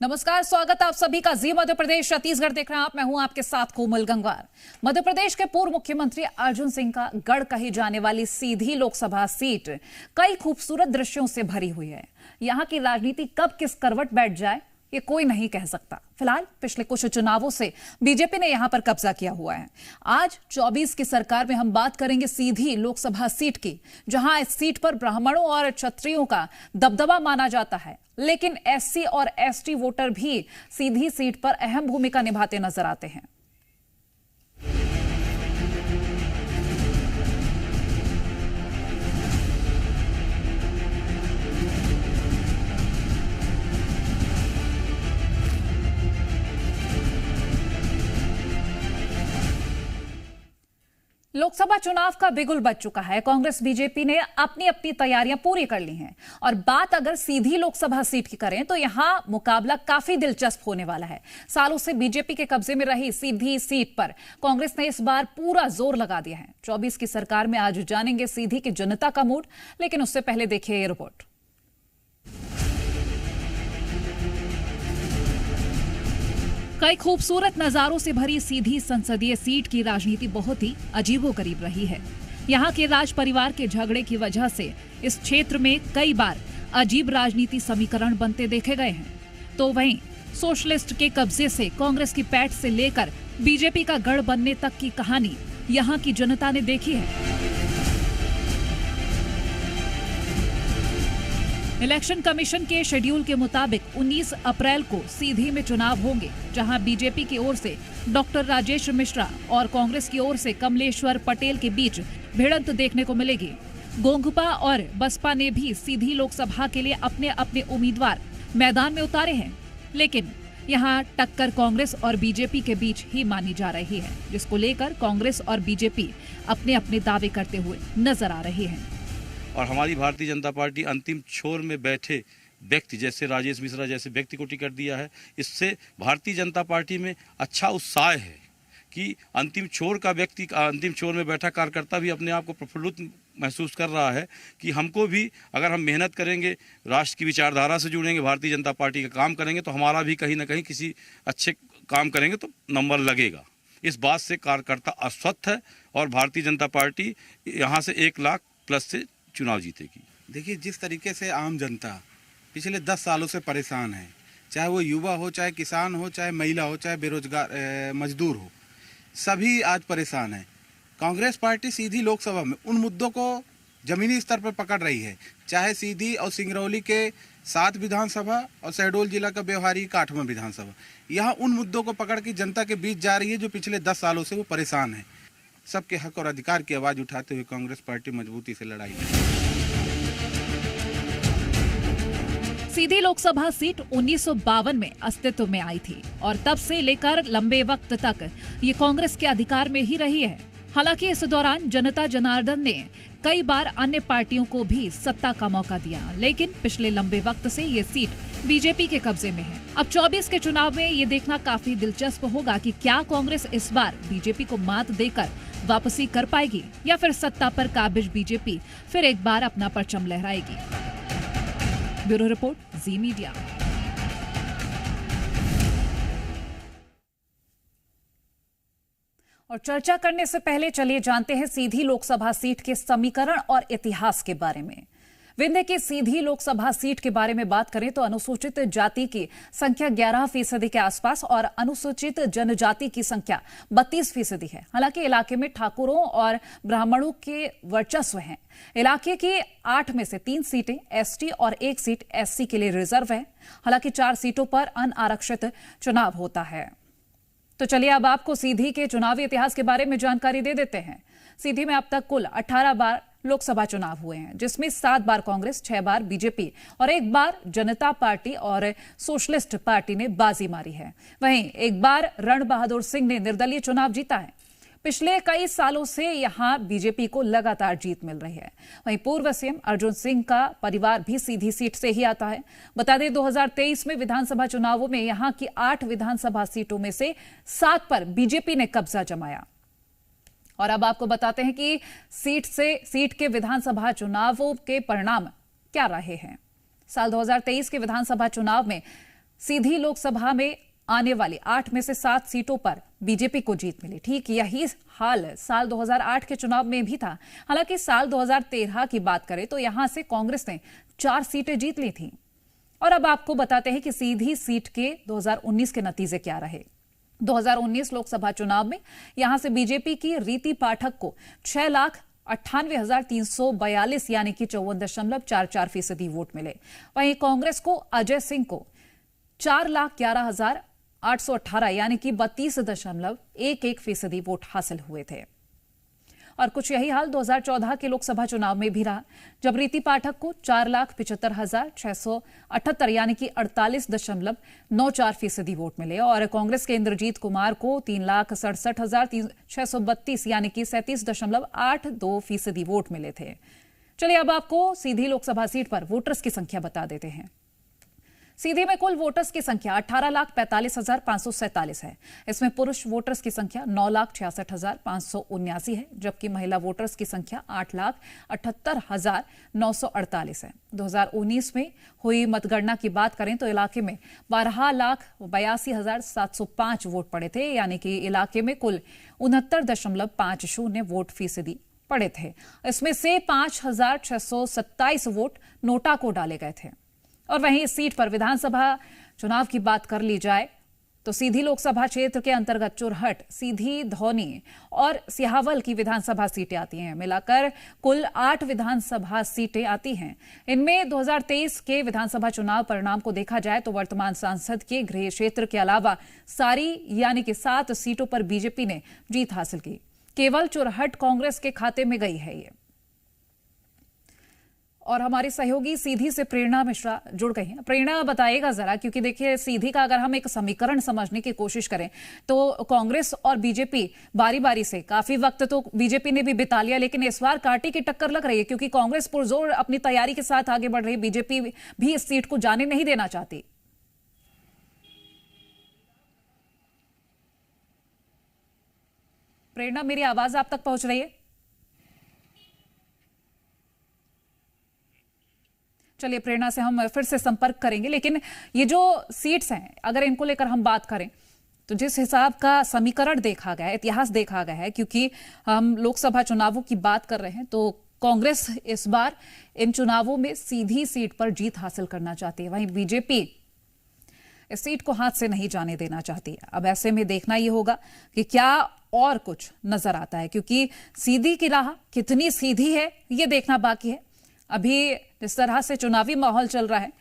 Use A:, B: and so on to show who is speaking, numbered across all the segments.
A: नमस्कार, स्वागत आप सभी का जी मध्य प्रदेश छत्तीसगढ़ देख रहे हैं आप। मैं हूं आपके साथ कोमल गंगवार। मध्य प्रदेश के पूर्व मुख्यमंत्री अर्जुन सिंह का गढ़ कही जाने वाली सीधी लोकसभा सीट कई खूबसूरत दृश्यों से भरी हुई है। यहां की राजनीति कब किस करवट बैठ जाए ये कोई नहीं कह सकता। फिलहाल पिछले कुछ चुनावों से बीजेपी ने यहां पर कब्जा किया हुआ है। आज 24 की सरकार में हम बात करेंगे सीधी लोकसभा सीट की, जहां इस सीट पर ब्राह्मणों और क्षत्रियों का दबदबा माना जाता है, लेकिन एससी और एसटी वोटर भी सीधी सीट पर अहम भूमिका निभाते नजर आते हैं। लोकसभा चुनाव का बिगुल बज चुका है। कांग्रेस बीजेपी ने अपनी अपनी तैयारियां पूरी कर ली हैं और बात अगर सीधी लोकसभा सीट की करें तो यहां मुकाबला काफी दिलचस्प होने वाला है। सालों से बीजेपी के कब्जे में रही सीधी सीट पर कांग्रेस ने इस बार पूरा जोर लगा दिया है। 24 की सरकार में आज जानेंगे सीधी की जनता का मूड, लेकिन उससे पहले देखिए ये रिपोर्ट। कई खूबसूरत नजारों से भरी सीधी संसदीय सीट की राजनीति बहुत ही अजीबोगरीब रही है। यहाँ के राज परिवार के झगड़े की वजह से इस क्षेत्र में कई बार अजीब राजनीति समीकरण बनते देखे गए हैं। तो वहीं सोशलिस्ट के कब्जे से कांग्रेस की पैठ से लेकर बीजेपी का गढ़ बनने तक की कहानी यहाँ की जनता ने देखी है। इलेक्शन कमीशन के शेड्यूल के मुताबिक 19 अप्रैल को सीधी में चुनाव होंगे, जहां बीजेपी की ओर से डॉक्टर राजेश मिश्रा और कांग्रेस की ओर से कमलेश्वर पटेल के बीच भिड़ंत देखने को मिलेगी। गोंगपा और बसपा ने भी सीधी लोकसभा के लिए अपने अपने उम्मीदवार मैदान में उतारे हैं, लेकिन यहां टक्कर कांग्रेस और बीजेपी के बीच ही मानी जा रही है, जिसको लेकर कांग्रेस और बीजेपी अपने अपने दावे करते हुए नजर आ रही है।
B: और हमारी भारतीय जनता पार्टी अंतिम छोर में बैठे व्यक्ति जैसे राजेश मिश्रा जैसे व्यक्ति को टिकट दिया है। इससे भारतीय जनता पार्टी में अच्छा उत्साह है कि अंतिम छोर का व्यक्ति, अंतिम छोर में बैठा कार्यकर्ता भी अपने आप को प्रफुल्लित महसूस कर रहा है कि हमको भी, अगर हम मेहनत करेंगे, राष्ट्र की विचारधारा से जुड़ेंगे, भारतीय जनता पार्टी का काम करेंगे, तो हमारा भी कहीं ना कहीं किसी अच्छे काम करेंगे तो नंबर लगेगा। इस बात से कार्यकर्ता अस्वस्थ है और भारतीय जनता पार्टी यहाँ से 1 लाख प्लस से चुनाव जीतेगी।
C: देखिए, जिस तरीके से आम जनता पिछले 10 सालों से परेशान है, चाहे वो युवा हो, चाहे किसान हो, चाहे महिला हो, चाहे बेरोजगार मजदूर हो, सभी आज परेशान है। कांग्रेस पार्टी सीधी लोकसभा में उन मुद्दों को जमीनी स्तर पर पकड़ रही है, चाहे सीधी और सिंगरौली के 7 विधानसभा और शहडोल जिला का व्यवहारिक 8वां विधानसभा, यहाँ उन मुद्दों को पकड़ के जनता के बीच जा रही है जो पिछले 10 सालों से वो परेशान है। सबके हक और अधिकार की आवाज उठाते हुए कांग्रेस पार्टी मजबूती से लड़ाई लड़ेगी।
A: सीधी लोकसभा सीट 1952 में अस्तित्व में आई थी और तब से लेकर लंबे वक्त तक ये कांग्रेस के अधिकार में ही रही है। हालांकि इस दौरान जनता जनार्दन ने कई बार अन्य पार्टियों को भी सत्ता का मौका दिया, लेकिन पिछले लंबे वक्त से ये सीट बीजेपी के कब्जे में है। अब 24 के चुनाव में ये देखना काफी दिलचस्प होगा कि क्या कांग्रेस इस बार बीजेपी को मात देकर वापसी कर पाएगी या फिर सत्ता पर काबिज बीजेपी फिर एक बार अपना परचम लहराएगी। ब्यूरो रिपोर्ट, जी मीडिया। और चर्चा करने से पहले चलिए जानते हैं सीधी लोकसभा सीट के समीकरण और इतिहास के बारे में। विंध्य की सीधी लोकसभा सीट के बारे में बात करें तो अनुसूचित जाति की संख्या 11% के आसपास और अनुसूचित जनजाति की संख्या 32% है। हालांकि इलाके में ठाकुरों और ब्राह्मणों के वर्चस्व हैं। इलाके की 8 में से 3 सीटें एसटी और 1 सीट एससी के लिए रिजर्व है। हालांकि 4 सीटों पर अनारक्षित चुनाव होता है। तो चलिए अब आपको सीधी के चुनावी इतिहास के बारे में जानकारी दे देते हैं। सीधी में अब तक कुल 18 बार लोकसभा चुनाव हुए हैं, जिसमें 7 बार कांग्रेस, 6 बार बीजेपी और 1 बार जनता पार्टी और सोशलिस्ट पार्टी ने बाजी मारी है। वहीं 1 बार रण बहादुर सिंह ने निर्दलीय चुनाव जीता है। पिछले कई सालों से यहां बीजेपी को लगातार जीत मिल रही है। वहीं पूर्व सीएम अर्जुन सिंह का परिवार भी सीधी सीट से ही आता है। बता दें 2023 में विधानसभा चुनावों में यहां की 8 विधानसभा सीटों में से 7 पर बीजेपी ने कब्जा जमाया। और अब आपको बताते हैं कि सीट के विधानसभा चुनावों के परिणाम क्या रहे हैं। साल 2023 के विधानसभा चुनाव में सीधी लोकसभा में आने वाली 8 में से 7 सीटों पर बीजेपी को जीत मिली। ठीक यही हाल साल 2008 के चुनाव में भी था। हालांकि साल 2013 की बात करें तो यहां से कांग्रेस ने 4 सीटें जीत ली थीं। और अब आपको बताते हैं कि सीधी सीट के 2019 के नतीजे क्या रहे। 2019 लोकसभा चुनाव में यहां से बीजेपी की रीति पाठक को 6,98,342 यानी कि 54.44% वोट मिले। वहीं कांग्रेस को अजय सिंह को 4,11,818 यानी कि 32.11% वोट हासिल हुए थे। और कुछ यही हाल 2014 के लोकसभा चुनाव में भी रहा, जब रीति पाठक को 4,75,678 यानी कि 48.94% वोट मिले और कांग्रेस के इंद्रजीत कुमार को 3,67,632 यानी कि 37.82% वोट मिले थे। चलिए अब आपको सीधी लोकसभा सीट पर वोटर्स की संख्या बता देते हैं। सीधी में कुल वोटर्स की संख्या 18,45,547 है। इसमें पुरुष वोटर्स की संख्या 9,66,579 है, जबकि महिला वोटर्स की संख्या 8,78,948 है। 2019 में हुई मतगणना की बात करें तो इलाके में 12,82,705 वोट पड़े थे, यानी कि इलाके में कुल 69.50 वोट फीसदी पड़े थे। इसमें से 5,627 वोट नोटा को डाले गए थे। और वहीं इस सीट पर विधानसभा चुनाव की बात कर ली जाए तो सीधी लोकसभा क्षेत्र के अंतर्गत चुरहट, सीधी, धौनी और सिहावल की विधानसभा सीटें आती हैं। मिलाकर कुल 8 विधानसभा सीटें आती हैं। इनमें 2023 के विधानसभा चुनाव परिणाम को देखा जाए तो वर्तमान सांसद के गृह क्षेत्र के अलावा सारी यानी कि 7 सीटों पर बीजेपी ने जीत हासिल की। केवल चुरहट कांग्रेस के खाते में गई है ये। और हमारी सहयोगी सीधी से प्रेरणा मिश्रा जुड़ गई हैं। प्रेरणा बताइएगा जरा, क्योंकि देखिए सीधी का अगर हम एक समीकरण समझने की कोशिश करें तो कांग्रेस और बीजेपी बारी बारी से, काफी वक्त तो बीजेपी ने भी बिता लिया, लेकिन इस बार कांटे की टक्कर लग रही है क्योंकि कांग्रेस पुरजोर अपनी तैयारी के साथ आगे बढ़ रही है। बीजेपी भी इस सीट को जाने नहीं देना चाहती। प्रेरणा, मेरी आवाज आप तक पहुंच रही है? चलिए प्रेरणा से हम फिर से संपर्क करेंगे, लेकिन ये जो सीट्स हैं अगर इनको लेकर हम बात करें तो जिस हिसाब का समीकरण देखा गया है, इतिहास देखा गया है, क्योंकि हम लोकसभा चुनावों की बात कर रहे हैं तो कांग्रेस इस बार इन चुनावों में सीधी सीट पर जीत हासिल करना चाहती है, वहीं बीजेपी इस सीट को हाथ से नहीं जाने देना चाहती है। अब ऐसे में देखना यह होगा कि क्या और कुछ नजर आता है, क्योंकि सीधी की राह कितनी सीधी है ये देखना बाकी है। अभी जिस तरह से चुनावी माहौल चल रहा है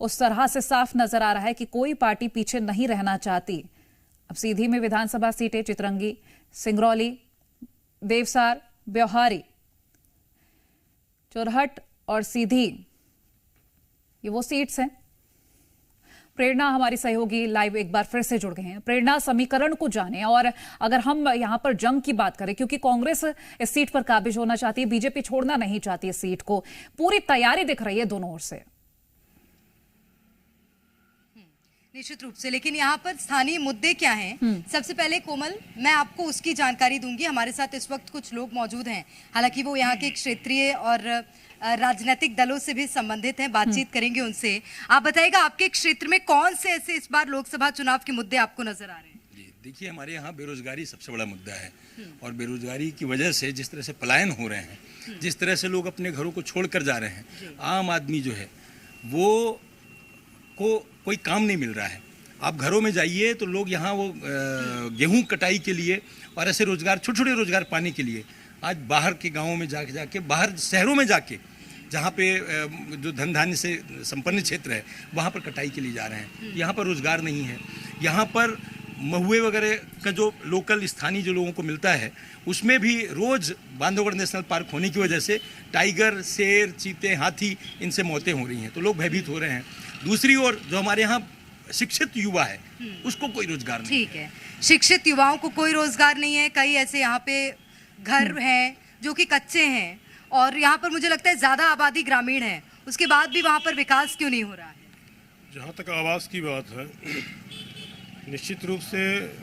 A: उस तरह से साफ नजर आ रहा है कि कोई पार्टी पीछे नहीं रहना चाहती। अब सीधी में विधानसभा सीटें चितरंगी, सिंगरौली, देवसार, ब्योहारी, चुरहट और सीधी, ये वो सीट्स हैं। प्रेरणा हमारी सहयोगी लाइव एक बार फिर से जुड़ गए हैं। प्रेरणा, समीकरण को जाने और अगर हम यहां पर जंग की बात करें, क्योंकि कांग्रेस इस सीट पर काबिज होना चाहती है, बीजेपी छोड़ना नहीं चाहती इस सीट को, पूरी तैयारी दिख रही है दोनों ओर से।
D: निश्चित रूप से, लेकिन यहाँ पर स्थानीय मुद्दे क्या हैं? सबसे पहले कोमल, मैं आपको उसकी जानकारी दूंगी। हमारे साथ इस वक्त कुछ लोग मौजूद हैं, हालांकि वो यहाँ के क्षेत्रीय और राजनीतिक दलों से भी संबंधित हैं, बातचीत करेंगे उनसे। आप बताइएगा आपके क्षेत्र में कौन से ऐसे इस बार लोकसभा चुनाव के मुद्दे आपको नजर आ रहे हैं?
E: जी देखिए, हमारे यहाँ बेरोजगारी सबसे बड़ा मुद्दा है और बेरोजगारी की वजह से जिस तरह से पलायन हो रहे हैं, जिस तरह से लोग अपने घरों को छोड़कर जा रहे हैं, आम आदमी जो है वो को कोई काम नहीं मिल रहा है। आप घरों में जाइए तो लोग यहाँ वो गेहूं कटाई के लिए और ऐसे रोजगार, छोटे छोटे रोजगार पाने के लिए आज बाहर के गांवों में जाके बाहर शहरों में जाके, जहाँ पे जो धन धान्य से संपन्न क्षेत्र है वहाँ पर कटाई के लिए जा रहे हैं। यहाँ पर रोजगार नहीं है। यहाँ पर महुए वगैरह का जो लोकल स्थानीय जो लोगों को मिलता है उसमें भी रोज बांधवगढ़ नेशनल पार्क होने की वजह से टाइगर, शेर, चीते, हाथी, इनसे मौतें हो रही हैं, तो लोग भयभीत हो रहे हैं। दूसरी ओर जो हमारे यहाँ शिक्षित युवा है उसको कोई रोजगार नहीं।
D: ठीक है, शिक्षित युवाओं को कोई रोजगार नहीं है। कई ऐसे यहाँ पे घर हैं जो कि कच्चे हैं और यहाँ पर मुझे लगता है ज्यादा आबादी ग्रामीण है, उसके बाद भी वहाँ पर विकास क्यों नहीं हो रहा है?
F: जहाँ तक आवास की बात है, निश्चित रूप से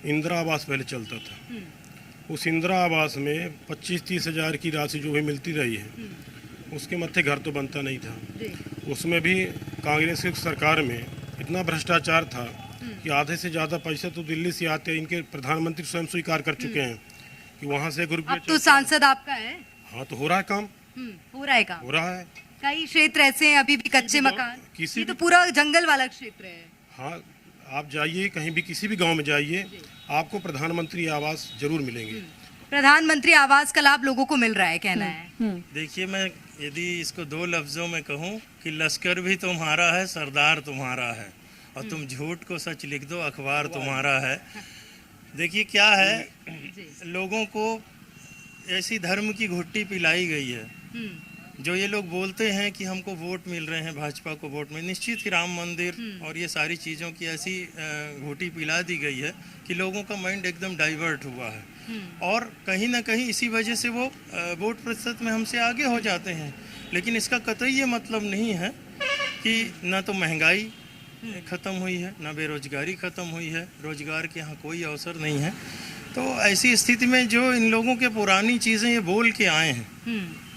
F: इंदिरा आवास पहले चलता था। उस इंदिरा आवास में 25-30 हज़ार की राशि जो भी मिलती रही है उसके मत्थे घर तो बनता नहीं था। उसमें भी कांग्रेस की सरकार में इतना भ्रष्टाचार था कि आधे से ज़्यादा पैसे तो दिल्ली से आते, इनके प्रधानमंत्री स्वयं स्वीकार कर चुके हैं कि वहाँ से ₹1
D: अब तो सांसद आपका है।
F: हाँ, तो हो रहा है काम,
D: हो रहा है काम।
F: हो रहा है।
D: कई क्षेत्र ऐसे हैं अभी भी कच्चे मकान,
F: किसी
D: ये तो पूरा जंगल वाला क्षेत्र है।
F: हाँ, आप जाइए कहीं भी, किसी भी गांव में जाइए, आपको प्रधानमंत्री आवास जरूर मिलेंगे।
D: प्रधानमंत्री आवास का लाभ लोगों को मिल रहा है, कहना है।
G: देखिए, मैं यदि इसको 2 लफ्जों में कहूँ कि लश्कर भी तुम्हारा है, सरदार तुम्हारा है, और तुम झूठ को सच लिख दो, अखबार तुम्हारा है। देखिए क्या है, लोगों को ऐसी धर्म की घुट्टी पिलाई गई है। जो ये लोग बोलते हैं कि हमको वोट मिल रहे हैं, भाजपा को वोट मिल, निश्चित ही राम मंदिर और ये सारी चीज़ों की ऐसी घुट्टी पिला दी गई है कि लोगों का माइंड एकदम डाइवर्ट हुआ है, और कहीं ना कहीं इसी वजह से वो वोट प्रतिशत में हमसे आगे हो जाते हैं। लेकिन इसका कतई ये मतलब नहीं है कि ना तो महंगाई ख़त्म हुई है, ना बेरोजगारी ख़त्म हुई है, रोजगार के यहाँ कोई अवसर नहीं है। तो ऐसी स्थिति में जो इन लोगों के पुरानी चीज़ें ये बोल के आए हैं,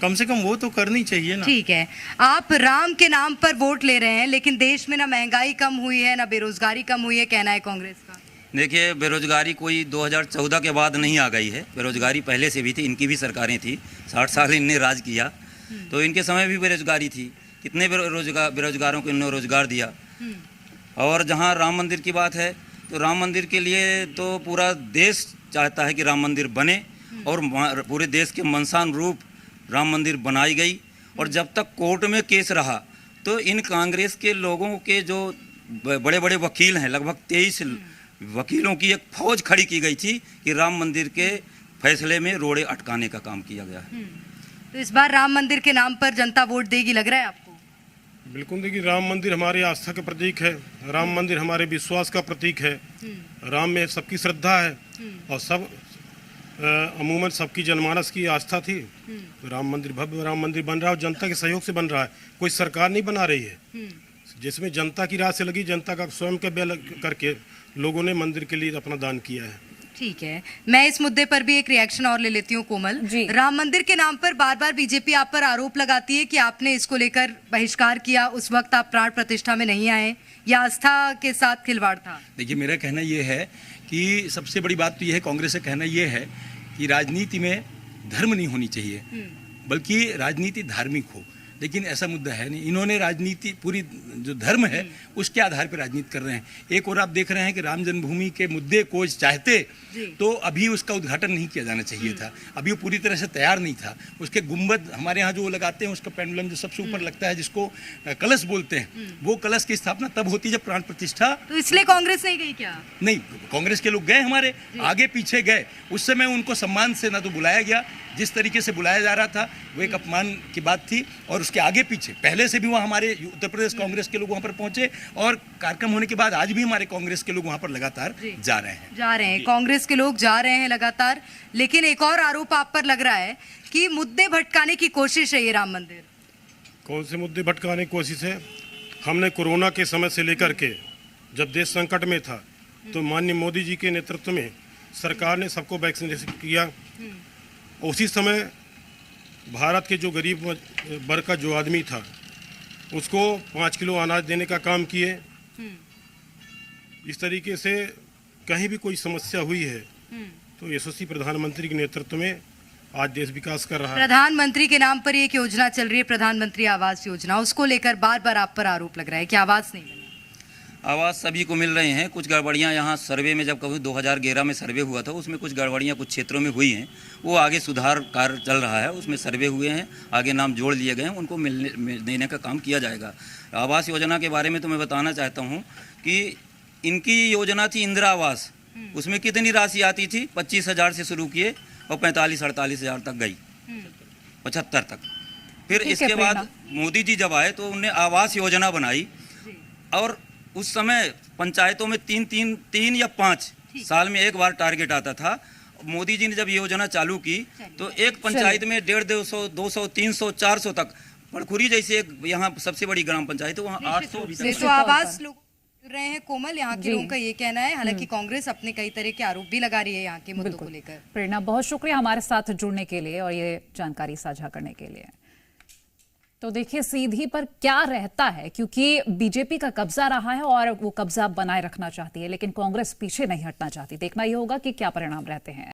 G: कम से कम वो तो करनी चाहिए ना।
D: ठीक है, आप राम के नाम पर वोट ले रहे हैं, लेकिन देश में ना महंगाई कम हुई है, ना बेरोजगारी कम हुई है, कहना है कांग्रेस का।
H: देखिए, बेरोजगारी कोई 2014 के बाद नहीं आ गई है, बेरोजगारी पहले से भी थी, इनकी भी सरकारें थी, 60 साल इनने राज किया, तो इनके समय भी बेरोजगारी थी। कितने बेरोजगारों को इन्होंने रोजगार दिया। और जहाँ राम मंदिर की बात है, तो राम मंदिर के लिए तो पूरा देश चाहता है कि राम मंदिर बने, और पूरे देश के मनसानुरूप राम मंदिर बनाई गई। और जब तक कोर्ट में केस रहा, तो इन कांग्रेस के लोगों के जो बड़े बड़े वकील हैं, लगभग 23 वकीलों की एक फौज खड़ी की गई थी कि राम मंदिर के फैसले में रोड़े अटकाने का काम किया गया है।
D: तो इस बार राम मंदिर के नाम पर जनता वोट देगी, लग रहा है आपको?
F: बिल्कुल, देखिए, राम मंदिर हमारी आस्था का प्रतीक है, राम मंदिर हमारे विश्वास का प्रतीक है। राम में सबकी श्रद्धा है, और सब अमूमन सबकी जनमानस की आस्था थी। तो राम मंदिर, भव्य राम मंदिर बन रहा है, और जनता के सहयोग से बन रहा है, कोई सरकार नहीं बना रही है। जिसमें जनता की राह से लगी, जनता का स्वयं के व्यय करके लोगों ने मंदिर के लिए अपना दान किया है।
D: ठीक है, मैं इस मुद्दे पर भी एक रिएक्शन और ले लेती हूँ। कोमल, राम मंदिर के नाम पर बार बार बीजेपी आप पर आरोप लगाती है कि आपने इसको लेकर बहिष्कार किया, उस वक्त आप प्राण प्रतिष्ठा में नहीं आए, या आस्था के साथ खिलवाड़ था?
E: देखिए, मेरा कहना ये है कि सबसे बड़ी बात तो ये है, कांग्रेस का कहना ये है कि राजनीति में धर्म नहीं होनी चाहिए, बल्कि राजनीति धार्मिक हो। लेकिन ऐसा मुद्दा है नहीं। इन्होंने राजनीति, पूरी जो धर्म है उसके आधार पर राजनीति कर रहे हैं। एक और आप देख रहे हैं कि राम जन्मभूमि के मुद्दे को चाहते तो अभी उसका उद्घाटन नहीं किया जाना चाहिए था, अभी वो पूरी तरह से तैयार नहीं था। उसके गुंबद हमारे यहाँ जो लगाते हैं, उसका पेंडुलम जो सबसे ऊपर लगता है, जिसको कलश बोलते हैं, वो कलश की स्थापना तब होती है जब प्राण प्रतिष्ठा।
D: तो इसलिए कांग्रेस नहीं गई क्या?
E: नहीं, कांग्रेस के लोग गए, हमारे आगे पीछे गए। उस समय उनको सम्मान से ना तो बुलाया गया, जिस तरीके से बुलाया जा रहा था वो एक अपमान की बात थी। और उसके आगे पीछे पहले से भी वहाँ हमारे उत्तर प्रदेश कांग्रेस के लोग वहाँ पर पहुंचे, और कार्यक्रम होने के बाद आज भी हमारे कांग्रेस के लोग वहाँ पर लगातार जा रहे हैं।
D: कांग्रेस के लोग जा रहे हैं लगातार। लेकिन एक और आरोप आप पर लग रहा है कि मुद्दे भटकाने की कोशिश है ये राम मंदिर।
F: कौन से मुद्दे भटकाने की कोशिश है? हमने कोरोना के समय से लेकर के, जब देश संकट में था, तो माननीय मोदी जी के नेतृत्व में सरकार ने सबको वैक्सीनेशन किया। उसी समय भारत के जो गरीब वर्ग का जो आदमी था, उसको 5 किलो अनाज देने का काम किए। इस तरीके से कहीं भी कोई समस्या हुई है तो यशस्वी प्रधानमंत्री के नेतृत्व में आज देश विकास कर रहा है।
D: प्रधानमंत्री के नाम पर एक योजना चल रही है, प्रधानमंत्री आवास योजना, उसको लेकर बार बार आप पर आरोप लग रहा है कि आवास नहीं मिला।
H: आवास सभी को मिल रहे हैं, कुछ गड़बड़ियां यहाँ सर्वे में, जब कभी 2011 में सर्वे हुआ था, उसमें कुछ गड़बड़ियां कुछ क्षेत्रों में हुई हैं, वो आगे सुधार कार्य चल रहा है, उसमें सर्वे हुए हैं, आगे नाम जोड़ लिए गए हैं, उनको देने का काम किया जाएगा। आवास योजना के बारे में तो मैं बताना चाहता हूँ कि इनकी योजना थी इंदिरा आवास, उसमें कितनी राशि आती थी? 25,000 से शुरू किए और 45-48 हज़ार तक गई, 75 तक। फिर इसके बाद मोदी जी जब आए तो उन्होंने आवास योजना बनाई, और उस समय पंचायतों में 3 या 5 साल में एक बार टारगेट आता था। मोदी जी ने जब ये योजना चालू की तो एक पंचायत में 150, 200, 300, 400 तक, पड़खुरी जैसे एक यहाँ सबसे बड़ी ग्राम पंचायत है, वहाँ 800
D: तो आवास लोग रहे हैं। कोमल, यहाँ के लोगों का ये कहना है, हालांकि कांग्रेस अपने कई तरह के आरोप भी लगा रही है यहाँ के मुद्दों को लेकर।
A: प्रेरणा, बहुत शुक्रिया हमारे साथ जुड़ने के लिए और ये जानकारी साझा करने के लिए। तो देखिए सीधी पर क्या रहता है, क्योंकि बीजेपी का कब्जा रहा है और वो कब्जा बनाए रखना चाहती है, लेकिन कांग्रेस पीछे नहीं हटना चाहती। देखना ये होगा कि क्या परिणाम रहते हैं।